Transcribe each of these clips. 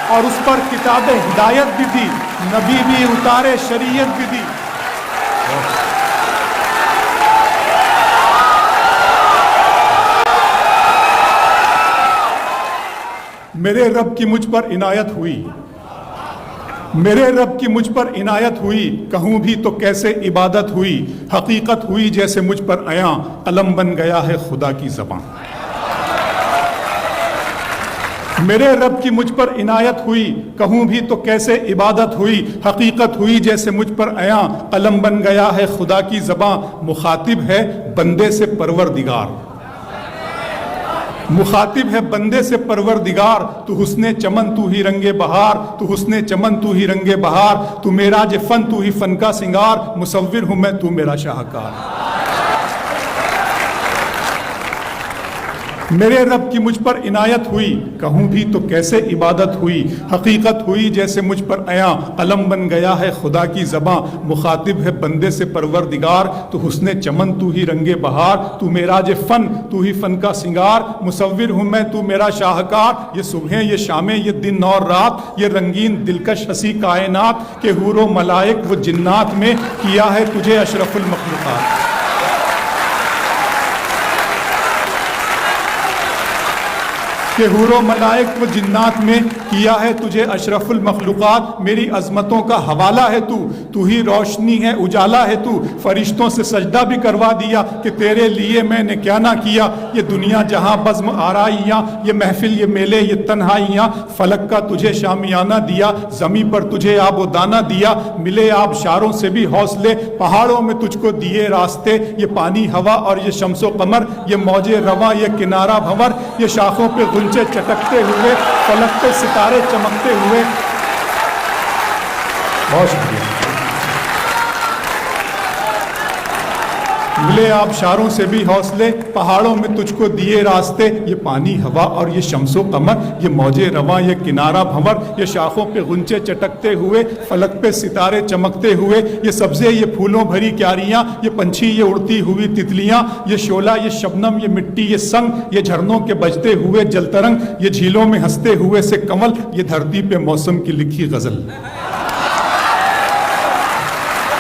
اور اس پر کتاب ہدایت بھی دی، نبی بھی اتارے، شریعت بھی دی۔ میرے رب کی مجھ پر عنایت ہوئی، میرے رب کی مجھ پر عنایت ہوئی، کہوں بھی تو کیسے عبادت ہوئی، حقیقت ہوئی جیسے مجھ پر عیاں، قلم بن گیا ہے خدا کی زبان۔ میرے رب کی مجھ پر عنایت ہوئی، کہوں بھی تو کیسے عبادت ہوئی، حقیقت ہوئی جیسے مجھ پر عیاں، قلم بن گیا ہے خدا کی زبان۔ مخاطب ہے بندے سے پروردگار، مخاطب ہے بندے سے پروردگار، تو حسن چمن تو ہی رنگ بہار، تو حسن چمن تو ہی رنگ بہار، تو معراج فن تو ہی فن کا سنگار، مصور ہوں میں تو میرا شاہکار۔ میرے رب کی مجھ پر عنایت ہوئی، کہوں بھی تو کیسے عبادت ہوئی، حقیقت ہوئی جیسے مجھ پر عیاں، قلم بن گیا ہے خدا کی زباں۔ مخاطب ہے بندے سے پروردگار، تو حسن چمن تو ہی رنگ بہار، تو معراج فن تو ہی فن کا سنگار، مصور ہوں میں تو میرا شاہکار۔ یہ صبحیں، یہ شامیں، یہ دن اور رات، یہ رنگین دلکش ہنسی کائنات، کہ حور و ملائک و جنات میں کیا ہے تجھے اشرف المخلوقات۔ کہ حور و ملائک و جنات میں کیا ہے تجھے اشرف المخلوقات۔ میری عظمتوں کا حوالہ ہے تو ہی روشنی ہے، اجالا ہے تو، فرشتوں سے سجدہ بھی کروا دیا کہ تیرے لیے میں نے کیا نہ کیا۔ یہ دنیا جہاں بزم آرائیاں، یہ محفل، یہ میلے، یہ تنہائیاں، فلک کا تجھے شامیانہ دیا، زمیں پر تجھے آب و دانہ دیا، ملے آبشاروں سے بھی حوصلے، پہاڑوں میں تجھ کو دیے راستے، یہ پانی ہوا اور یہ شمس و قمر، یہ موج رواں، یہ کنارہ بھنور، یہ شاخوں پہ غنچے چٹکتے ہوئے، فلک پہ ستارے چمکتے ہوئے۔ بہت شکریہ۔ ملے آبشاروں سے بھی حوصلے، پہاڑوں میں تجھ کو دیے راستے، یہ پانی ہوا اور یہ شمس و قمر، یہ موج رواں، یہ کنارہ بھنور، یہ شاخوں پہ غنچے چٹکتے ہوئے، فلک پہ ستارے چمکتے ہوئے، یہ سبزے، یہ پھولوں بھری کیاریاں، یہ پنچھی، یہ اڑتی ہوئی تتلیاں، یہ شعلہ، یہ شبنم، یہ مٹی، یہ سنگ، یہ جھرنوں کے بجتے ہوئے جل ترنگ، یہ جھیلوں میں ہنستے ہوئے سے کمل، یہ دھرتی پہ موسم کی لکھی غزل۔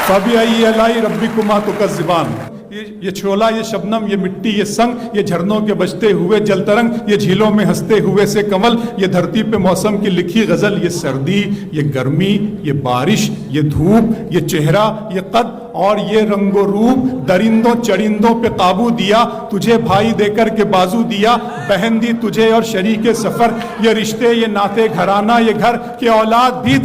فَبِأَيِّ آلَاءِ رَبِّكُمَا تُكَذِّبَانِ۔ یہ چھولا، یہ شبنم، یہ مٹی، یہ سنگ، یہ جھرنوں کے بجتے ہوئے جل ترنگ، یہ جھیلوں میں ہنستے ہوئے سے کمل، یہ دھرتی پہ موسم کی لکھی غزل۔ یہ سردی، یہ گرمی، یہ بارش، یہ دھوپ، یہ چہرہ، یہ قد اور یہ رنگ و روپ، درندوں چرندوں پہ قابو دیا، تجھے بھائی دے کر کے بازو دیا، بہن دی تجھے اور شریک سفر، یہ رشتے، یہ ناطے گھرانہ، یہ گھر کہ اولاد بھی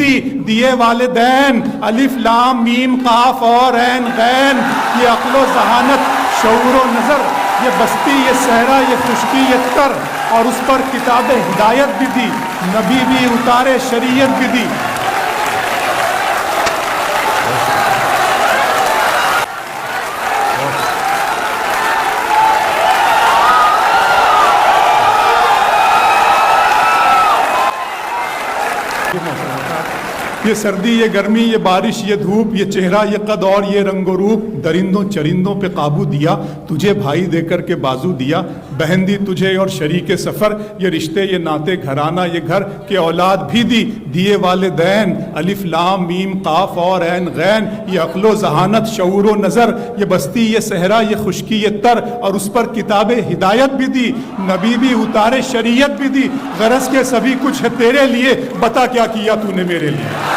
دیے والدین، الف لام میم قاف اور عین غین، یہ عقل و ذہانت، شعور و نظر، یہ بستی، یہ صحرا، یہ خشکی، یہ تر، اور اس پر کتاب ہدایت بھی دی، نبی بھی اتارے، شریعت بھی دی۔ یہ سردی، یہ گرمی، یہ بارش، یہ دھوپ، یہ چہرہ، یہ قد اور یہ رنگ و روپ، درندوں چرندوں پہ قابو دیا، تجھے بھائی دے کر کے بازو دیا، بہن دی تجھے اور شریک سفر، یہ رشتے، یہ ناطے گھرانہ، یہ گھر کہ اولاد بھی دیے والدین، الف لام میم قاف اور عین غین، یہ عقل و ذہانت، شعور و نظر، یہ بستی، یہ صحرا، یہ خشکی، یہ تر، اور اس پر کتاب ہدایت بھی دی، نبی بھی اتارے، شریعت بھی دی۔ غرض کے سبھی کچھ ہے تیرے لیے، بتا کیا کیا تو نے میرے لیے۔